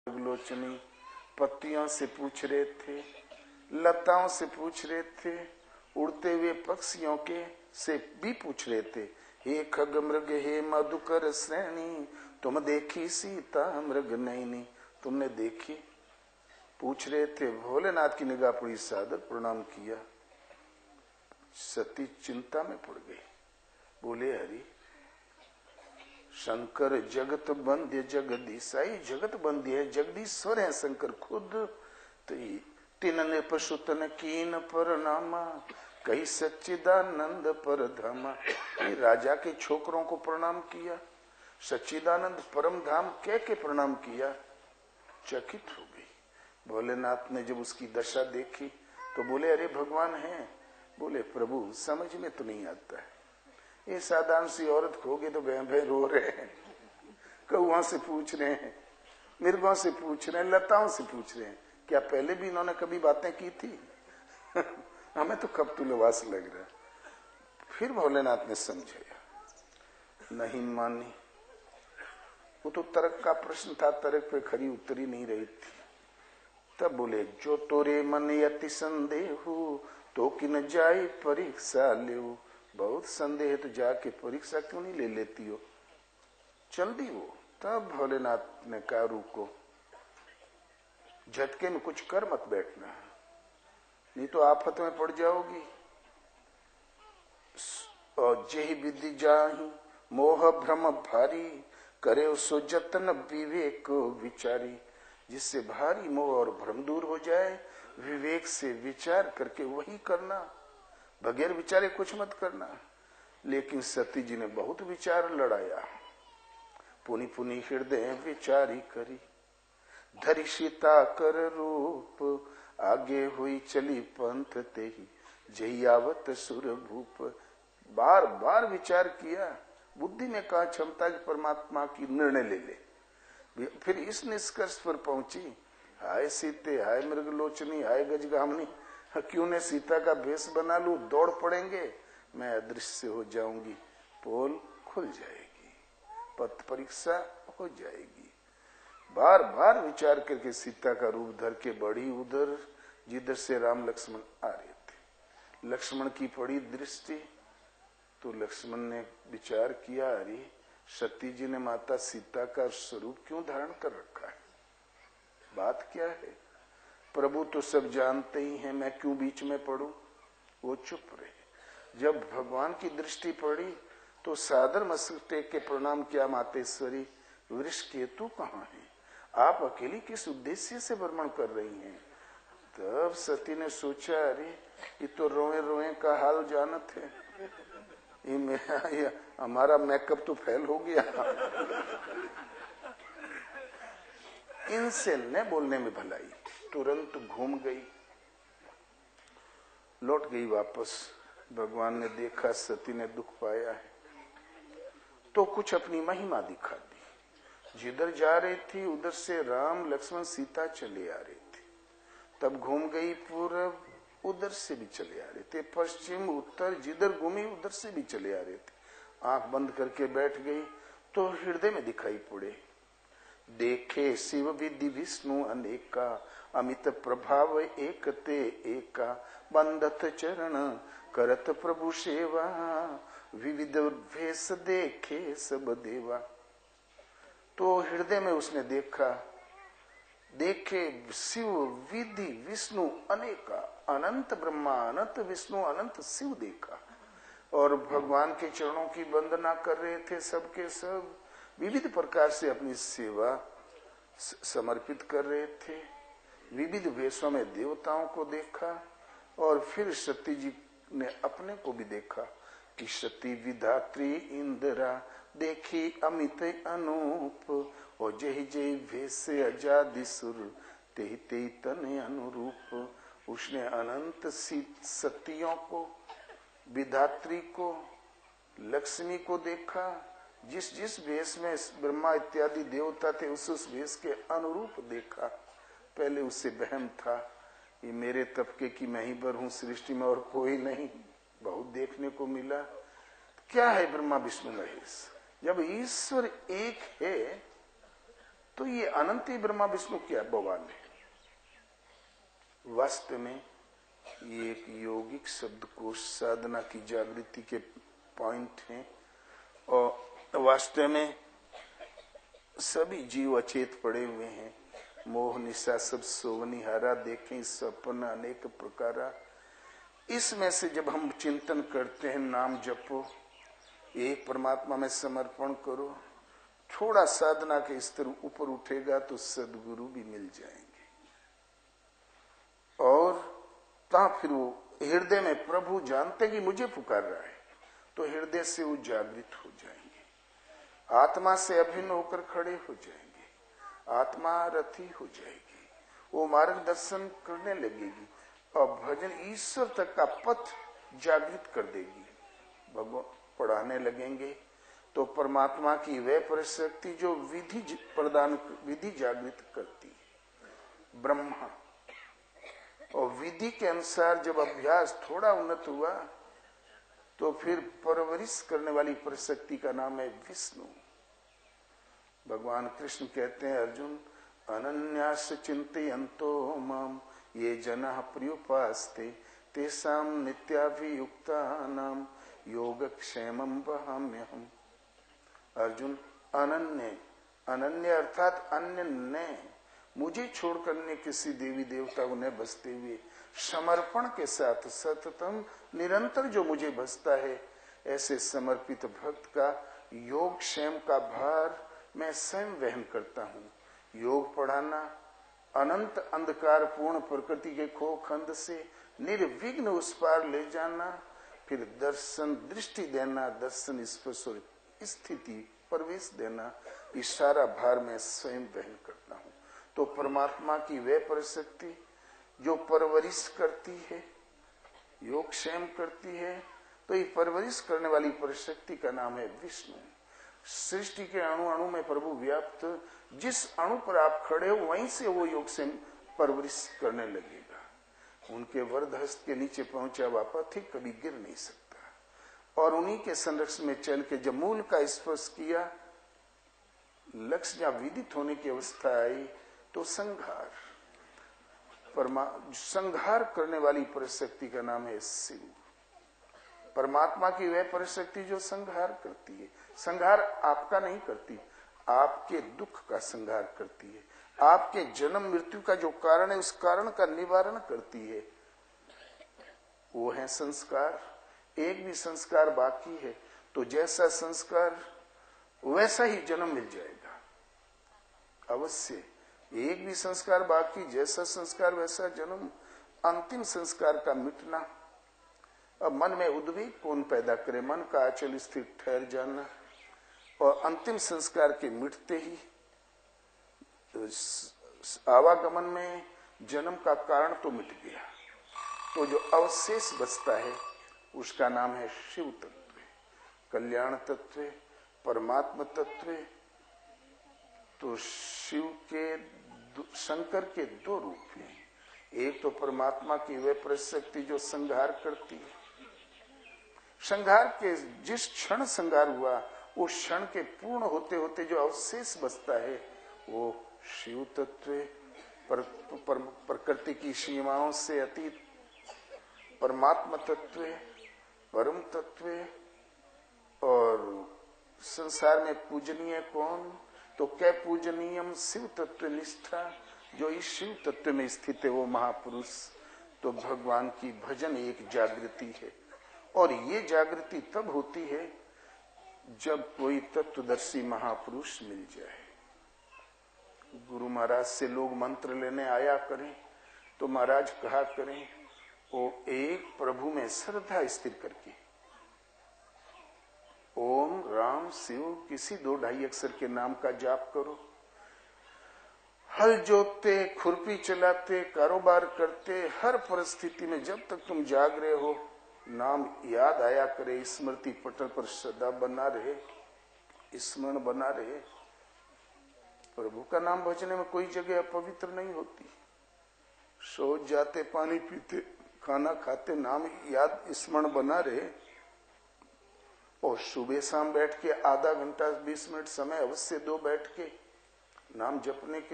लोचनी पत्तियों से पूछ रहे थे, लताओं से पूछ रहे थे, उड़ते हुए पक्षियों के से भी पूछ रहे थे, हे खग मृग हे मधुकर श्रेणी, तुम देखी सीता मृग नैनी, तुमने देखी? पूछ रहे थे। भोलेनाथ की निगाह पड़ी, सादर प्रणाम किया। सती चिंता में पड़ गई। बोले, हरि शंकर जगत बंध्य जगदीशाई, जगत बंध्य है, जगदीश्वर है शंकर खुद। तो तिनने पशुतन कीन पर नामा, कई सच्चिदानंद पर धामा। राजा के छोकरों को प्रणाम किया, सच्चिदानंद परम धाम कह के प्रणाम किया। चकित हो गई। भोलेनाथ ने जब उसकी दशा देखी तो बोले, अरे भगवान है? बोले, प्रभु समझ में तो नहीं आता है, ये साधारण सी औरत खो गई तो भय रो रहे हैं, कौओं से पूछ रहे हैं, मृगों से पूछ रहे हैं, लताओं से पूछ रहे हैं, क्या पहले भी इन्होंने कभी बातें की थी? हमें तो कब तुलवास लग रहा है। फिर भोलेनाथ ने समझाया, नहीं मानी। वो तो तर्क का प्रश्न था, तर्क पे खरी उतरी नहीं रही थी। तब बोले, जो तोरे मन यति संदेह तो कि न जाए परीक्षा ले, बहुत संदेह है तो जाके परीक्षा क्यों नहीं ले लेती हो? चल दी वो। तब भोलेनाथ ने कहा, रुको, झटके में कुछ कर मत बैठना, नहीं तो आफत में पड़ जाओगी। और जेहि विधि जाहि मोह भ्रम भारी, करे सो जतन विवेक विचारी। जिससे भारी मोह और भ्रम दूर हो जाए, विवेक से विचार करके वही करना, बगैर विचारे कुछ मत करना। लेकिन सती जी ने बहुत विचार लड़ाया। पुनि पुनि हृदय विचारी करी, धरी सीता कर रूप, आगे हुई चली पंथ तेहि, जही आवत सुर भूप। बार बार विचार किया, बुद्धि में कहा क्षमता की परमात्मा की निर्णय ले ले। फिर इस निष्कर्ष पर पहुंची, हाय सीते, हाय मृगलोचनी, हाय गजगामिनी, क्यों ने सीता का भेष बना लूं, दौड़ पड़ेंगे, मैं अदृश्य हो जाऊंगी, पोल खुल जाएगी, पथ परीक्षा हो जाएगी। बार बार विचार करके सीता का रूप धर के बढ़ी उधर जिधर से राम लक्ष्मण आ रहे थे। लक्ष्मण की पड़ी दृष्टि तो लक्ष्मण ने विचार किया, अरे सती जी ने माता सीता का स्वरूप क्यों धारण कर रखा है, बात क्या है? प्रभु तो सब जानते ही हैं, मैं क्यों बीच में पड़ूं? वो चुप रहे। जब भगवान की दृष्टि पड़ी तो सादर मस्तक टेक के प्रणाम किया, मातेश्वरी वृष केतु कहाँ है? आप अकेली किस उद्देश्य से भ्रमण कर रही हैं? तब सती ने सोचा, अरे ये तो रोए रोए का हाल जानत है, ये हमारा मेकअप तो फेल हो गया। इनसे न बोलने में भलाई, तुरंत घूम गई, लौट गई वापस। भगवान ने देखा सती ने दुख पाया है तो कुछ अपनी महिमा दिखा दी। जिधर जा रही थी उधर से राम लक्ष्मण सीता चले आ रहे थे। तब घूम गई पूरब, उधर से भी चले आ रहे थे, पश्चिम उत्तर, जिधर घूमी उधर से भी चले आ रहे थे। आंख बंद करके बैठ गई तो हृदय में दिखाई पड़े, देखे शिव विधि विष्णु अनेका, अमित प्रभाव एक ते एका, बंदत चरण करत प्रभु सेवा, विविध भेष देखे सब देवा। तो हृदय में उसने देखा, देखे शिव विधि विष्णु अनेका, अनंत ब्रह्मा अनंत विष्णु अनंत शिव देखा। और भगवान के चरणों की वंदना कर रहे थे, सबके सब विविध प्रकार से अपनी सेवा समर्पित कर रहे थे। विविध वेशों में देवताओं को देखा। और फिर सती जी ने अपने को भी देखा कि सती विधात्री इंदिरा, देखी अमित अनूप, और जय जय भेष अजादि सुर, तेहि तेहि तन अनुरूप। उसने अनंत सतियों को, विधात्री को, लक्ष्मी को देखा। जिस जिस भेष में ब्रह्मा इत्यादि देवता थे उस भेष के अनुरूप देखा। पहले उससे वहम था, ये मेरे तबके की मैं ही पर हूं सृष्टि में और कोई नहीं। बहुत देखने को मिला, क्या है ब्रह्मा विष्णु महेश? जब ईश्वर एक है तो ये अनंती ब्रह्मा विष्णु क्या बवाल है। वास्तव में ये एक यौगिक शब्दकोश साधना की जागृति के पॉइंट हैं और वास्तव में सभी जीव अचेत पड़े हुए हैं। मोह निशा सब सोवनिहारा देखें सपना अनेक प्रकारा। इसमें से जब हम चिंतन करते हैं, नाम जपो, एक परमात्मा में समर्पण करो, थोड़ा साधना के स्तर ऊपर उठेगा तो सदगुरु भी मिल जाएंगे और ता फिर वो हृदय में प्रभु जानते कि मुझे पुकार रहा है, तो हृदय से वो जागृत हो जाएंगे, आत्मा से अभिन्न होकर खड़े हो जाएंगे, आत्मा रथी हो जाएगी, वो मार्गदर्शन करने लगेगी और भजन ईश्वर तक का पथ जागृत कर देगी। भगवान पढ़ाने लगेंगे तो परमात्मा की वह परिशक्ति जो विधि जागृत करती है, ब्रह्मा। और विधि के अनुसार जब अभ्यास थोड़ा उन्नत हुआ तो फिर परवरिश करने वाली परिशक्ति का नाम है विष्णु। भगवान कृष्ण कहते हैं, अर्जुन अनन्यास चिंतयन्तो माम ये जनाः पर्युपास्ते तेषां नित्याभियुक्तानां योगक्षेमं वहाम्यहम्। अर्जुन अनन्य अर्थात अन्य ने मुझे छोड़कर अन्य किसी देवी देवता उन्हें बसते हुए समर्पण के साथ सततम निरंतर जो मुझे बसता है, ऐसे समर्पित भक्त का योग क्षेम का भार मैं स्वयं वहन करता हूँ। योग पढ़ाना, अनंत अंधकार पूर्ण प्रकृति के खोखंड से निर्विघ्न उस पार ले जाना, फिर दर्शन दृष्टि देना, दर्शन स्पर्श और स्थिति प्रवेश देना, इशारा भार में स्वयं वहन करता हूँ। तो परमात्मा की वह परिशक्ति जो परवरिश करती है, योग क्षेम करती है, तो ये परवरिश करने वाली परिशक्ति का नाम है विष्णु। सृष्टि के अणु अणु में प्रभु व्याप्त, जिस अणु पर आप खड़े हो वहीं से वो योग से परवरिश करने लगेगा। उनके वरद हस्त के नीचे पहुंचा हुआ पथिक कभी गिर नहीं सकता। और उन्हीं के संरक्षण में चल के जब मूल का स्पर्श किया, लक्ष्य या विदित होने की अवस्था आई, तो संहार करने वाली परिशक्ति का नाम है शिव। परमात्मा की वह परिशक्ति जो संहार करती है। संहार आपका नहीं करती, आपके दुख का संहार करती है। आपके जन्म मृत्यु का जो कारण है, उस कारण का निवारण करती है। वो है संस्कार। एक भी संस्कार बाकी है तो जैसा संस्कार वैसा ही जन्म मिल जाएगा अवश्य। एक भी संस्कार बाकी, जैसा संस्कार वैसा जन्म। अंतिम संस्कार का मिटना। अब मन में उद्वेग कौन पैदा करे, मन का अचल स्थिर ठहर जाना। और अंतिम संस्कार के मिटते ही आवागमन में जन्म का कारण तो मिट गया, तो जो अवशेष बचता है उसका नाम है शिव तत्व, कल्याण तत्व, परमात्मा तत्व। तो शिव के शंकर के दो रूप हैं। एक तो परमात्मा की वह परिशक्ति जो संहार करती है। संहार के जिस क्षण संहार हुआ, उस क्षण के पूर्ण होते होते जो अवशेष बचता है वो शिव तत्व, प्रकृति की सीमाओं से अतीत परमात्मा तत्व, परम तत्व। और संसार में पूजनीय कौन, तो क्या पूजनीयम शिव तत्व निष्ठा। जो इस शिव तत्व में स्थित है वो महापुरुष। तो भगवान की भजन एक जागृति है, और ये जागृति तब होती है जब कोई तत्वदर्शी महापुरुष मिल जाए। गुरु महाराज से लोग मंत्र लेने आया करें तो महाराज कहा करें, वो एक प्रभु में श्रद्धा स्थिर करके ओम राम शिव किसी 2-2.5 अक्षर के नाम का जाप करो। हल जोतते, खुरपी चलाते, कारोबार करते, हर परिस्थिति में जब तक तुम जाग रहे हो नाम याद आया करे, स्मृति पटल पर श्रद्धा बना रहे, स्मरण बना रहे। प्रभु का नाम भजने में कोई जगह अपवित्र नहीं होती। सो जाते, पानी पीते, खाना खाते, नाम याद स्मरण बना रहे। और सुबह शाम बैठ के आधा घंटा 20 मिनट समय अवश्य दो बैठ के नाम जपने के लिए